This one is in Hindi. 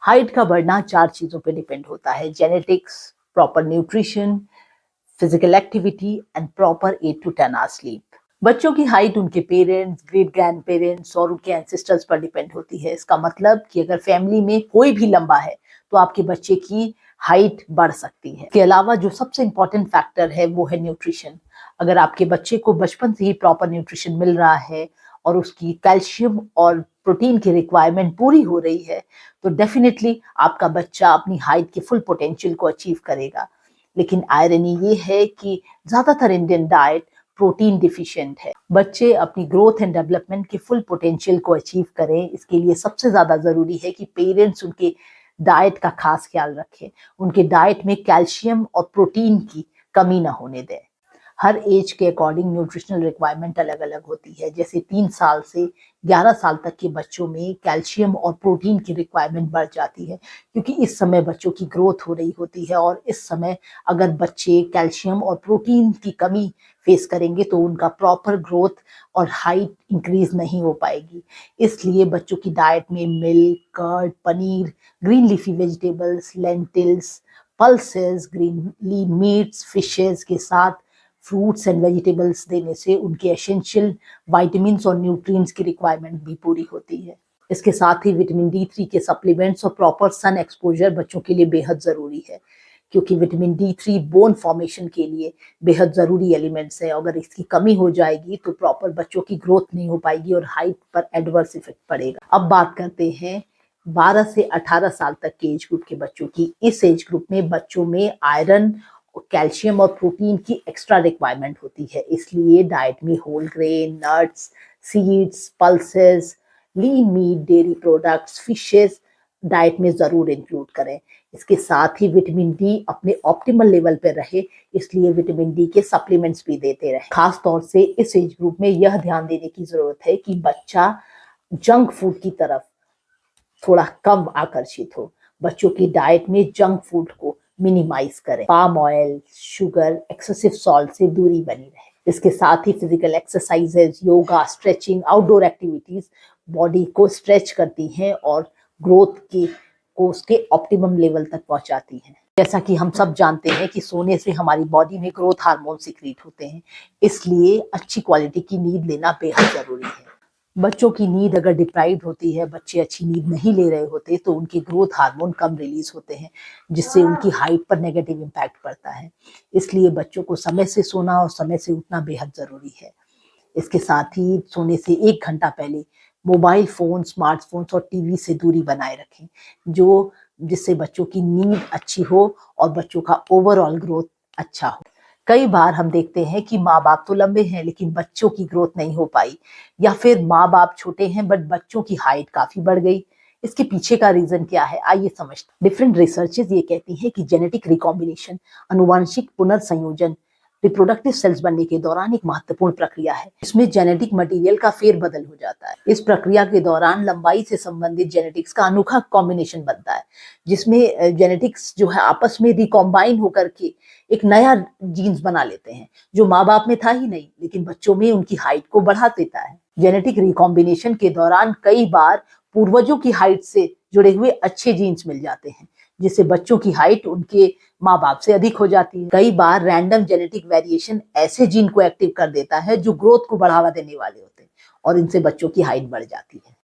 हाइट का बढ़ना 4 चीजों पे डिपेंड होता है: genetics, proper nutrition, physical activity and proper 8 to 10 hours sleep. बच्चों की हाइट उनके पेरेंट्स, ग्रेट ग्रैंड पेरेंट्स और उनके एंसेस्टर्स पर डिपेंड होती है। इसका मतलब कि अगर फैमिली में कोई भी लंबा है तो आपके बच्चे की हाइट बढ़ सकती है। इसके अलावा जो सबसे इंपॉर्टेंट फैक्टर है वो है न्यूट्रिशन। अगर आपके बच्चे को बचपन से ही प्रॉपर न्यूट्रिशन मिल रहा है और उसकी कैल्शियम और प्रोटीन की रिक्वायरमेंट पूरी हो रही है तो डेफिनेटली आपका बच्चा अपनी हाइट के फुल पोटेंशियल को अचीव करेगा। लेकिन आयरनी ये है कि ज्यादातर इंडियन डाइट प्रोटीन डिफिशिएंट है। बच्चे अपनी ग्रोथ एंड डेवलपमेंट के फुल पोटेंशियल को अचीव करें, इसके लिए सबसे ज्यादा जरूरी है कि पेरेंट्स उनके डाइट का खास ख्याल रखें, उनके डाइट में कैल्शियम और प्रोटीन की कमी ना होने दें। हर एज के अकॉर्डिंग न्यूट्रिशनल रिक्वायरमेंट अलग अलग होती है। जैसे 3 साल से 11 साल तक के बच्चों में कैल्शियम और प्रोटीन की रिक्वायरमेंट बढ़ जाती है, क्योंकि इस समय बच्चों की ग्रोथ हो रही होती है और इस समय अगर बच्चे कैल्शियम और प्रोटीन की कमी फेस करेंगे तो उनका प्रॉपर ग्रोथ और हाइट इंक्रीज नहीं हो पाएगी। इसलिए बच्चों की डाइट में milk, curd, paneer, green leafy vegetables, lentils, pulses, green lean meats, fishes के साथ फ्रूट्स एंड वेजिटेबल्स देने से उनके एसेंशियल विटामिन्स और न्यूट्रिएंट्स की रिक्वायरमेंट भी पूरी होती है। इसके साथ ही विटामिन D3 के सप्लीमेंट्स और प्रॉपर सन एक्सपोजर बच्चों के लिए बेहद जरूरी है, क्योंकि विटामिन D3 बोन फॉर्मेशन के लिए बेहद जरूरी एलिमेंट्स है। अगर इसकी कमी हो जाएगी तो प्रॉपर बच्चों की ग्रोथ नहीं हो पाएगी और हाइट पर एडवर्स इफेक्ट पड़ेगा। अब बात करते हैं 12 से 18 साल तक के एज ग्रुप के बच्चों की। इस एज ग्रुप में बच्चों में आयरन, कैल्शियम और प्रोटीन की एक्स्ट्रा रिक्वायरमेंट होती है, इसलिए डाइट में whole grain, nuts, seeds, pulses, lean meat, dairy products, fishes diet में जरूर इंक्लूड करें। इसके साथ ही विटामिन डी अपने ऑप्टिमल लेवल पर रहे, इसलिए विटामिन डी के सप्लीमेंट्स भी देते रहे। खास तौर से इस एज ग्रुप में यह ध्यान देने की जरूरत है कि बच्चा जंक फूड की तरफ थोड़ा कम आकर्षित हो। बच्चों की डाइट में जंक फूड को मिनिमाइज करें। Palm oil, sugar, excessive salt से दूरी बनी रहे। इसके साथ ही physical exercises, yoga, stretching, outdoor activities body को स्ट्रेच करती हैं और ग्रोथ को उसके ऑप्टिमम लेवल तक पहुंचाती हैं। जैसा कि हम सब जानते हैं कि सोने से हमारी बॉडी में ग्रोथ हार्मोन सीक्रेट होते हैं, इसलिए अच्छी क्वालिटी की नींद लेना बेहद जरूरी है। बच्चों की नींद अगर डिप्राइव्ड होती है, बच्चे अच्छी नींद नहीं ले रहे होते तो उनके ग्रोथ हार्मोन कम रिलीज होते हैं, जिससे उनकी हाइट पर नेगेटिव इम्पैक्ट पड़ता है। इसलिए बच्चों को समय से सोना और समय से उठना बेहद जरूरी है। इसके साथ ही सोने से 1 घंटा पहले मोबाइल फोन, स्मार्टफोन्स और टीवी से दूरी बनाए रखें, जिससे बच्चों की नींद अच्छी हो और बच्चों का ओवरऑल ग्रोथ अच्छा हो। कई बार हम देखते हैं कि माँ बाप तो लंबे हैं लेकिन बच्चों की ग्रोथ नहीं हो पाई, या फिर माँ बाप छोटे हैं बट बच्चों की हाइट काफी बढ़ गई। इसके पीछे का रीजन क्या है, आइए समझते हैं। डिफरेंट रिसर्चेस ये कहती हैं कि जेनेटिक रिकॉम्बिनेशन, अनुवांशिक पुनर्संयोजन, रिप्रोडक्टिव सेल्स बनने के दौरान एक महत्वपूर्ण प्रक्रिया है। इसमें जेनेटिक मटेरियल का फेरबदल हो जाता है। इस प्रक्रिया के दौरान लंबाई से संबंधित जेनेटिक्स का अनोखा कॉम्बिनेशन बनता है, जिसमें जेनेटिक्स जो है आपस में रिकॉम्बाइन होकर के एक नया जीन्स बना लेते हैं, जो माँ बाप में था ही नहीं लेकिन बच्चों में उनकी हाइट को बढ़ा देता है। जेनेटिक रिकॉम्बिनेशन के दौरान कई बार पूर्वजों की हाइट से जुड़े हुए अच्छे जीन्स मिल जाते हैं, जिससे बच्चों की हाइट उनके माँ बाप से अधिक हो जाती है। कई बार रैंडम जेनेटिक वेरिएशन ऐसे जीन को एक्टिव कर देता है जो ग्रोथ को बढ़ावा देने वाले होते हैं और इनसे बच्चों की हाइट बढ़ जाती है।